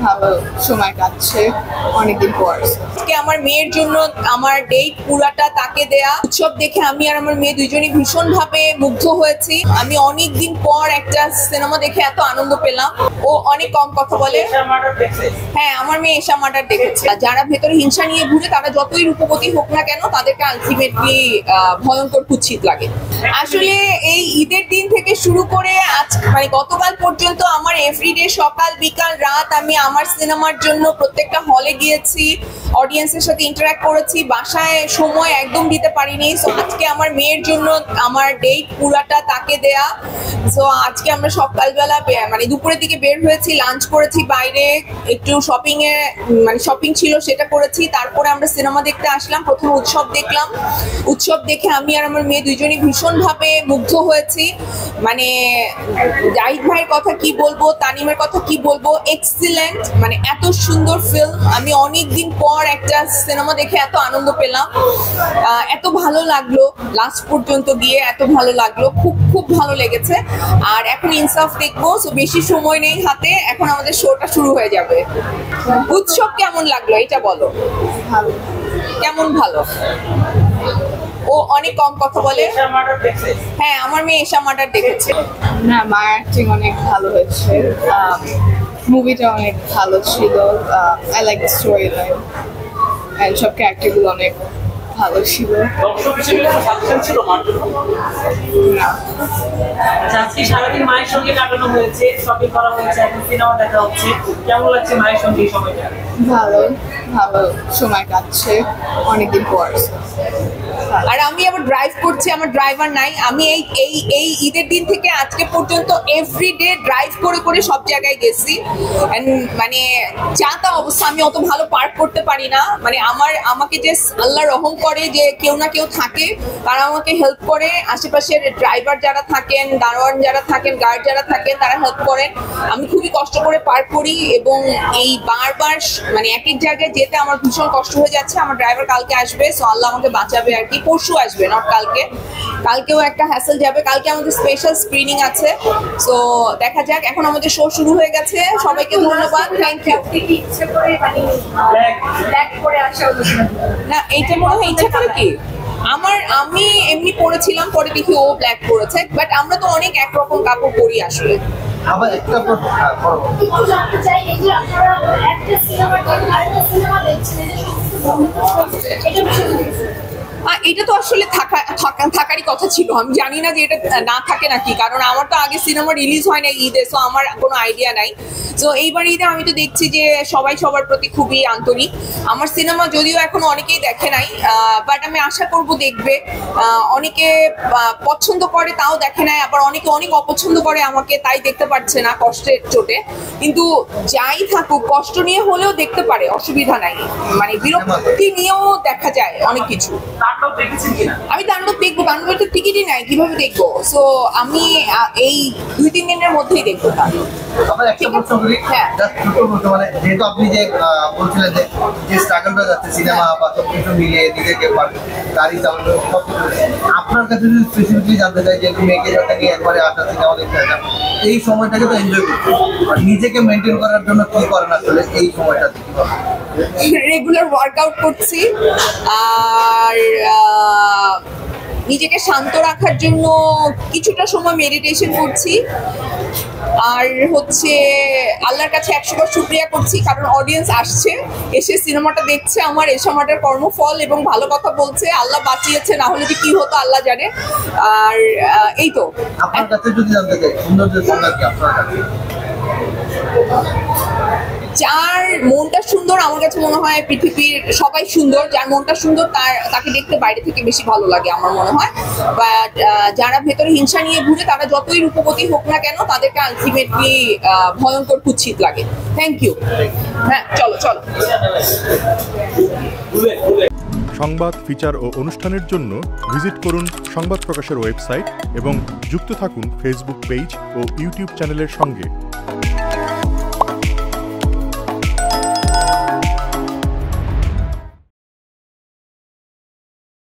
ভালো সময় কাটছে অনেকদিন পর। আমার মেয়ের জন্য আমার ডেট পুরাটা তাকে দেয়া। উৎসব দেখে আমি আর আমার মেয়ে দুইজনই ভীষণ ভাবে মুগ্ধ হয়েছি। আমি অনেকদিন পর একটা সিনেমা দেখে এত আনন্দ পেলাম। ও অনেক কম কথা বলে। হ্যাঁ, আমার মেয়ে এশা মার্ডার দেখেছে। যারা ভেতরে হিংসা নিয়ে ঘুরে তারা যতই রূপবতী হোক না কেন তাদেরকে আলটিমেটলি ভয়ঙ্কর কুৎসিত লাগে। আসলে এই ঈদের দিন থেকে শুরু করে আজ মানে গতকাল পর্যন্ত আমার এভরিডে সকাল বিকাল রাত আমি আমার সিনেমার জন্য প্রত্যেকটা হলে গিয়েছি, অডিয়েন্সের সাথে ইন্টারঅ্যাক্ট করেছি, বাসায় সময় একদম দিতে পারিনি। সো আজকে আমার মেয়ের জন্য আমার ডেট পুরাটা তাকে দেয়া। সো আজকে আমরা সকালবেলা মানে দুপুরের দিকে বের হয়েছি, লাঞ্চ করেছি বাইরে, একটু শপিং ছিল সেটা করেছি, তারপরে আমরা সিনেমা দেখতে আসলাম। প্রথমে উৎসব দেখলাম। উৎসব দেখে আমি আর আমার মেয়ে দুইজনই ভীষণ ভাবে মুগ্ধ হয়েছি। মানে জাহিদ ভাইয়ের কথা কি বলবো, তানিমের কথা কি বলবো, এক্সিলেন্ট, মানে এত সুন্দর ফিল্ম। আমি অনেকদিন পর একটা সিনেমা দেখে এত আনন্দ পেলাম, এত ভালো লাগলো, লাস্ট পর্যন্ত গিয়ে এত ভালো লাগলো, খুব খুব ভালো লেগেছে। আর এখন ইনসাফ দেখবো, সো বেশি সময় নেই হাতে, এখন আমাদের শোটা শুরু হয়ে যাবে। উৎসব কেমন লাগলো এটা বলো। ভালো। কেমন ভালো? ও অনেক কম কথা বলে। হ্যাঁ, আমার মেয়ে এশা মার্ডার দেখেছে। না, মার অ্যাক্টিং অনেক ভালো হয়েছে, মুভিটা অনেক ভালো ছিল। I like the story line and সব ক্যারেক্টারগুলো অনেক ভালো ছিল। আজকে সারাদিন মায়ের সঙ্গে কাটানো হয়েছে, শপিং করা হয়েছে, এখন সিনেমা দেখা হচ্ছে, কেমন লাগছে মায়ের সঙ্গে এই সময়টা? ভালো ভালো সময় কাটছে অনেকদিন পর। আর আমি আবার ড্রাইভ করছি, আমার ড্রাইভার নাই। আমি এই ঈদের দিন থেকে আজকে পর্যন্ত এভরিডে ড্রাইভ করে করে সব জায়গায় গেছি। মানে যা তা অবস্থা, আমি অত ভালো পার্ক করতে পারি না। মানে আমাকে যে আল্লাহ রহম করে যে কেউ না কেউ থাকে, তারা আমাকে হেল্প করে। আশেপাশের ড্রাইভার যারা থাকেন, দারোয়ান যারা থাকেন, গার্ড যারা থাকেন, তারা হেল্প করেন। আমি খুবই কষ্ট করে পার্ক করি এবং এই বারবার মানে এক এক জায়গায় যেতে আমার ভীষণ কষ্ট হয়ে যাচ্ছে। আমার ড্রাইভার কালকে আসবে, সো আল্লাহ আমাকে বাঁচাবে আর কি। পরশু আসবে, নট কালকে। কালকেও একটা হ্যাসেল যাবে। কালকে আমাদের স্পেশাল স্ক্রিনিং আছে, সো দেখা যাক। এখন আমাদের শো শুরু হয়ে গেছে। সবাইকে ধন্যবাদ, থ্যাংক ইউ। না, এইটা মনে হয় ইচ্ছা করে কি আমি এমনি পরেছিলাম, পরে দেখি ও ব্ল্যাক পরেছে। বাট আমরা তো অনেক একরকম কাপড় পরি আসলে। আবার একটা জানতে চাই, এই যে আপনারা একটা সিনেমা দেখছেন, এটা তো আসলে থাকারই কথা ছিল। আমি জানি না যে এটা না থাকে নাকি, কারণ আমার তো আগে সিনেমা রিলিজ হয় না ঈদে, সো আমার কোনো আইডিয়া নাই। সো এইবার ঈদে আমি তো দেখছি যে সবাই সবার প্রতি খুবই আন্তরিক। আমার সিনেমা যদিও এখন অনেকেই দেখে নাই, বাট আমি আশা করব দেখবে। অনেকে পছন্দ করে তাও দেখে নাই, আবার অনেকে অনেক অপছন্দ করে আমাকে, তাই দেখতে পারছে না কষ্টের চোটে। কিন্তু যাই থাকুক, কষ্ট নিয়ে হলেও দেখতে পারে, অসুবিধা নাই। মানে বিরক্তি নিয়েও দেখা যায় অনেক কিছু। আমি তাণ্ডব দেখবো, তাণ্ডবের তো টিকিটই নাই, কিভাবে দেখবো? সো আমি এই 2-3 দিনের মধ্যেই দেখবো তাণ্ডব। যেহেতু আপনি যে বলছিলেন যে স্ট্রাগলটা যাচ্ছে সিনেমা বা সবকিছু মিলিয়ে নিজেকে গাড়ি চালানো, আপনার কাছে যদি স্পেসিফিকলি জানতে চাই যে মেয়েকে যাতে নিয়ে একবারে আসা সিনেমা দেখতে আসা, এই সময়টাকে তো এনজয় করতে আর নিজেকে মেনটেন করার জন্য কি করেন আসলে এই সময়টাতে? রেগুলার ওয়ার্কআউট করছি, আর নিজেকে শান্ত রাখার জন্য কিছুটা সময় মেডিটেশন করছি, আর হচ্ছে আল্লাহর কাছে 100বার শুকরিয়া করছি, কারণ অডিয়েন্স আসছে, এসে সিনেমাটা দেখছে, আমার এশা মার্ডার কর্মফল, এবং ভালো কথা বলছে। আল্লাহ বাঁচিয়েছে, না হলে যে কি হতো আল্লাহ জানে। আর এই তো। আপনার কাছে যদি জানতে চাই, সৌন্দর্যের সংজ্ঞা কি আপনার কাছে? যার মনটা সুন্দর, আমার কাছে মনে হয় পৃথিবীর সবাই সুন্দর। যার মনটা সুন্দর তাকে দেখতে বাইরে থেকে বেশি ভালো লাগে আমার মনে হয়। বাট যারা ভেতরে হিংসা নিয়ে ঘুরে তারা যতই রূপবতী হোক না কেন তাদেরকে আলটিমেটলি ভয়ঙ্কর কুৎসিত লাগে। Thank you. হ্যাঁ, চলো। সংবাদ, ফিচার ও অনুষ্ঠানের জন্য ভিজিট করুন সংবাদ প্রকাশের ওয়েবসাইট এবং যুক্ত থাকুন ফেসবুক পেজ ও ইউটিউব চ্যানেলের সঙ্গে।